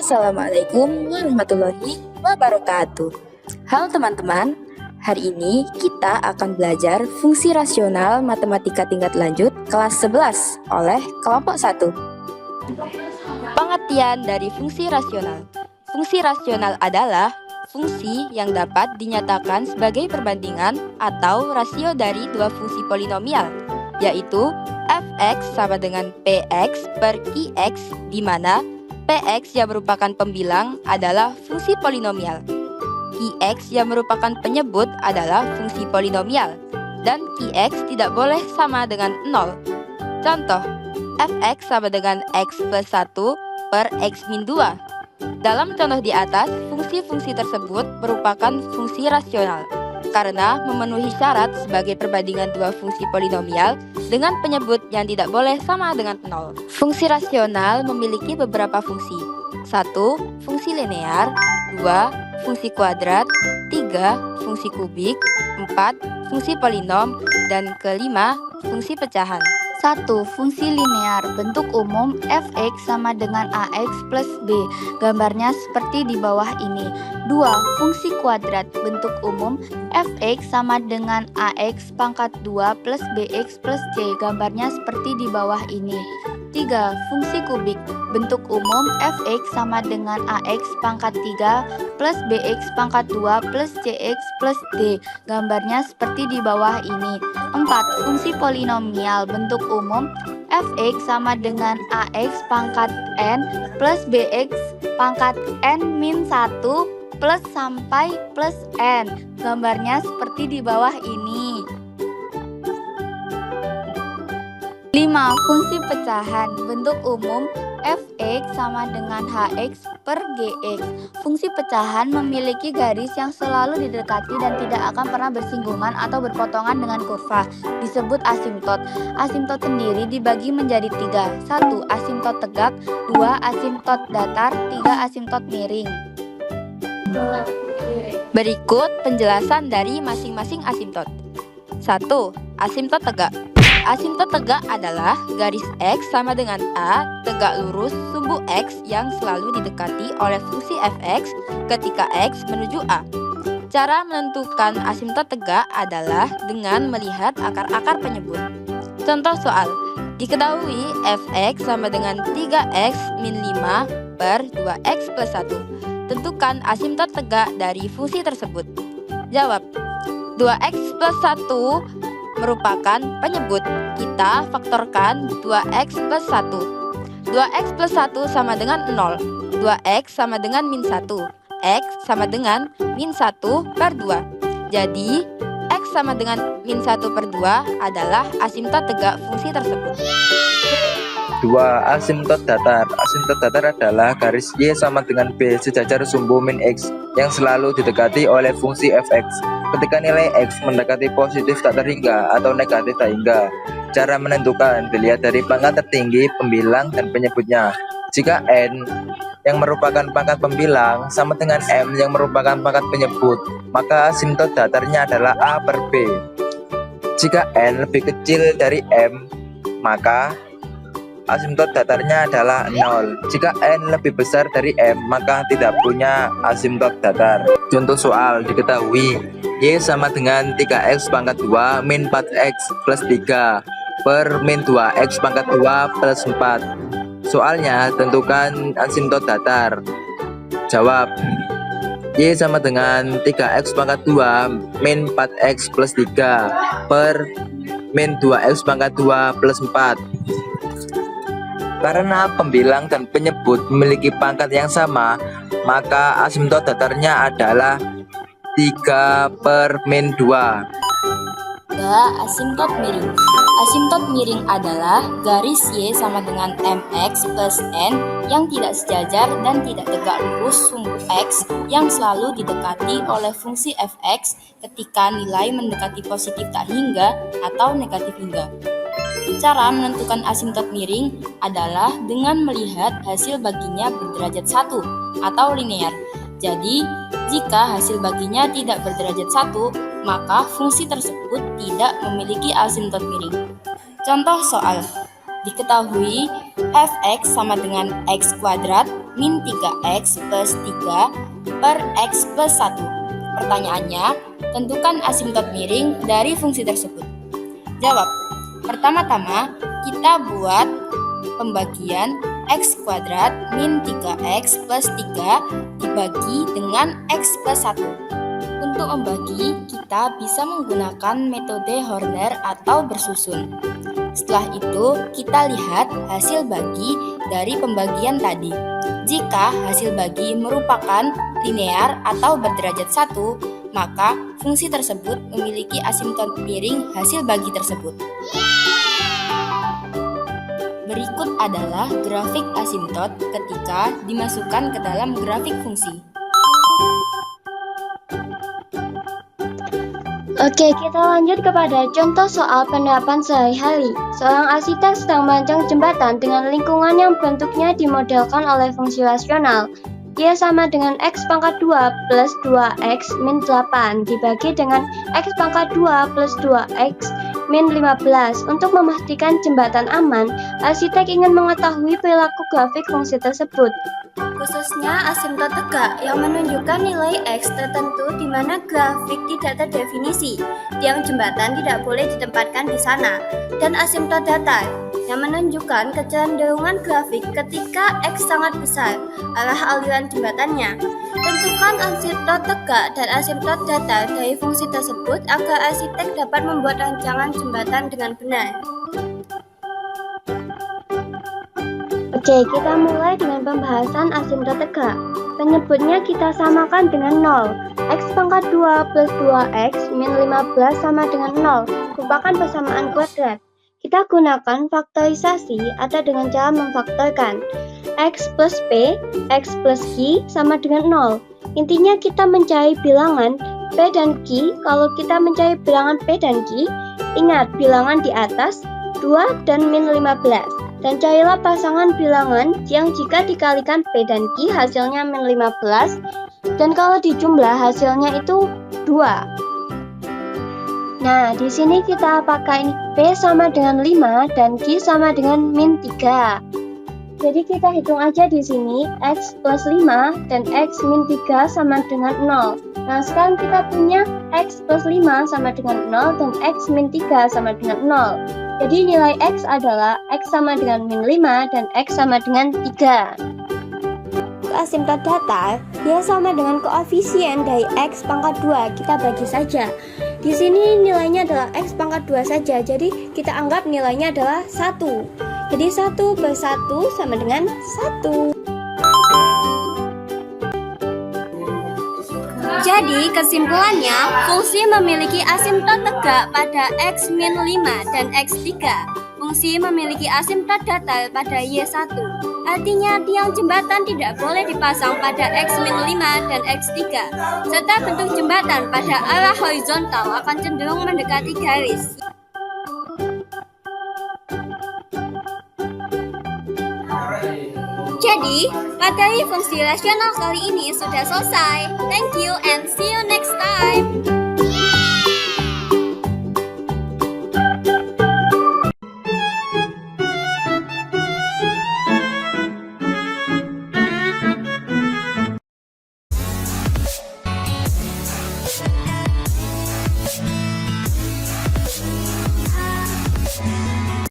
Assalamualaikum warahmatullahi wabarakatuh. Halo teman-teman, hari ini kita akan belajar fungsi rasional matematika tingkat lanjut kelas 11 oleh kelompok 1. Pengertian dari fungsi rasional. Fungsi rasional adalah fungsi yang dapat dinyatakan sebagai perbandingan atau rasio dari dua fungsi polinomial, yaitu f(x) sama dengan px per qx, di mana px yang merupakan pembilang adalah fungsi polinomial, qx yang merupakan penyebut adalah fungsi polinomial, dan qx tidak boleh sama dengan 0. Contoh, fx sama dengan x plus 1 per x min 2. Dalam contoh di atas, fungsi-fungsi tersebut merupakan fungsi rasional karena memenuhi syarat sebagai perbandingan dua fungsi polinomial dengan penyebut yang tidak boleh sama dengan 0. Fungsi rasional memiliki beberapa fungsi. 1. Fungsi linear. 2. Fungsi kuadrat. 3. Fungsi kubik. 4. Fungsi polinom. Dan kelima, fungsi pecahan. 1. Fungsi linear. Bentuk umum f(x) sama dengan ax plus b. Gambarnya seperti di bawah ini. 2. Fungsi kuadrat. Bentuk umum f(x) sama dengan ax pangkat 2 plus bx plus c. Gambarnya seperti di bawah ini. 3. Fungsi kubik. Bentuk umum f(x) sama dengan ax pangkat 3 plus bx pangkat 2 plus cx plus d. Gambarnya seperti di bawah ini. 4. Fungsi polinomial. Bentuk umum f(x) sama dengan ax pangkat n plus bx pangkat n min 1 plus sampai plus n. Gambarnya seperti di bawah ini. 5. Fungsi pecahan. Bentuk umum f(x) sama dengan hx per gx. Fungsi pecahan memiliki garis yang selalu didekati dan tidak akan pernah bersinggungan atau berpotongan dengan kurva, disebut asimtot. Asimtot sendiri dibagi menjadi 3. 1. Asimtot tegak. 2. Asimtot datar. 3. Asimtot miring. Berikut penjelasan dari masing-masing asimtot. 1. Asimtot tegak. Asimtot tegak adalah garis X sama dengan A tegak lurus sumbu X yang selalu didekati oleh fungsi fx ketika X menuju A. Cara menentukan asimtot tegak adalah dengan melihat akar-akar penyebut. Contoh soal, diketahui fx sama dengan 3x min 5 per 2x plus 1. Tentukan asimtot tegak dari fungsi tersebut. Jawab, 2x plus 1 merupakan penyebut. Kita faktorkan 2x plus 1. 2x plus 1 sama dengan 0. 2x sama dengan min 1. X sama dengan min 1 per 2. Jadi, X sama dengan min 1 per 2 adalah asimtot tegak fungsi tersebut. 2. Asimtot datar. Asimtot datar adalah garis Y sama dengan B sejajar sumbu min X yang selalu didekati oleh fungsi fx ketika nilai X mendekati positif tak terhingga atau negatif tak hingga. Cara menentukan dilihat dari pangkat tertinggi pembilang dan penyebutnya. Jika N yang merupakan pangkat pembilang sama dengan M yang merupakan pangkat penyebut, maka asimtot datarnya adalah A per B. Jika N lebih kecil dari M, maka asimtot datarnya adalah 0. Jika N lebih besar dari M, maka tidak punya asimtot datar. Contoh soal, diketahui Y sama dengan 3x pangkat 2 min 4x plus 3 per min 2x pangkat 2 plus 4. Soalnya, tentukan asimtot datar. Jawab, Y sama dengan 3x pangkat 2 min 4x plus 3 per min 2x pangkat 2 plus 4. Karena pembilang dan penyebut memiliki pangkat yang sama, maka asimtot datarnya adalah 3 per min 2. 3. Asimtot miring. Asimtot miring adalah garis Y sama dengan mx plus n yang tidak sejajar dan tidak tegak lurus sumbu X yang selalu didekati oleh fungsi fx ketika nilai mendekati positif tak hingga atau negatif hingga. Cara menentukan asimtot miring adalah dengan melihat hasil baginya berderajat 1 atau linear. Jadi, jika hasil baginya tidak berderajat 1, maka fungsi tersebut tidak memiliki asimtot miring. Contoh soal, diketahui fx sama dengan x kuadrat min 3x plus 3 per x plus 1. Pertanyaannya, tentukan asimtot miring dari fungsi tersebut. Jawab. Pertama-tama, kita buat pembagian x kuadrat min 3x plus 3 dibagi dengan x plus 1. Untuk membagi, kita bisa menggunakan metode Horner atau bersusun. Setelah itu, kita lihat hasil bagi dari pembagian tadi. Jika hasil bagi merupakan linear atau berderajat 1, maka fungsi tersebut memiliki asimtot miring hasil bagi tersebut. Berikut adalah grafik asimtot ketika dimasukkan ke dalam grafik fungsi. Oke, kita lanjut kepada contoh soal penerapan sehari-hari. Seorang arsitek sedang merancang jembatan dengan lingkungan yang bentuknya dimodelkan oleh fungsi rasional. Ia sama dengan x pangkat 2 plus 2x min 8 dibagi dengan x pangkat 2 plus 2x min 15. Untuk memastikan jembatan aman, arsitek ingin mengetahui perilaku grafik fungsi tersebut, khususnya asimtot tegak yang menunjukkan nilai x tertentu di mana grafik tidak terdefinisi. Tiang jembatan tidak boleh ditempatkan di sana, dan asimtot datar yang menunjukkan kecenderungan grafik ketika x sangat besar arah aliran jembatannya. Tentukan asimtot tegak dan asimtot datar dari fungsi tersebut agar arsitek dapat membuat rancangan jembatan dengan benar. Oke, kita mulai dengan pembahasan asimtot tegak. Penyebutnya kita samakan dengan 0. X pangkat 2 plus 2x min 15 sama dengan 0, merupakan persamaan kuadrat. Kita gunakan faktorisasi atau dengan cara memfaktorkan. X plus P, X plus Q sama dengan 0. Intinya kita mencari bilangan P dan Q. Kalau kita mencari bilangan P dan Q, ingat bilangan di atas 2 dan min 15. Dan carilah pasangan bilangan yang jika dikalikan P dan Q hasilnya min 15, dan kalau dijumlah hasilnya itu 2. Nah, di sini kita pakai P sama dengan 5 dan Q sama dengan min 3. Jadi kita hitung aja di sini X plus 5 dan X min 3 sama dengan 0. Nah, sekarang kita punya X plus 5 sama dengan 0 dan X min 3 sama dengan 0. Jadi nilai X adalah X sama dengan min 5 dan X sama dengan 3. Asimtot datar, dia sama dengan koefisien dari X pangkat 2, kita bagi saja. Di sini nilainya adalah X pangkat 2 saja, jadi kita anggap nilainya adalah 1. Jadi 1 per 1 sama dengan 1. Jadi kesimpulannya, fungsi memiliki asimtot tegak pada X min 5 dan X3. Fungsi memiliki asimtot datar pada Y1. Artinya tiang jembatan tidak boleh dipasang pada X min 5 dan X3. Serta bentuk jembatan pada arah horizontal akan cenderung mendekati garis. Jadi, materi fungsi rasional kali ini sudah selesai. Thank you and see you next time.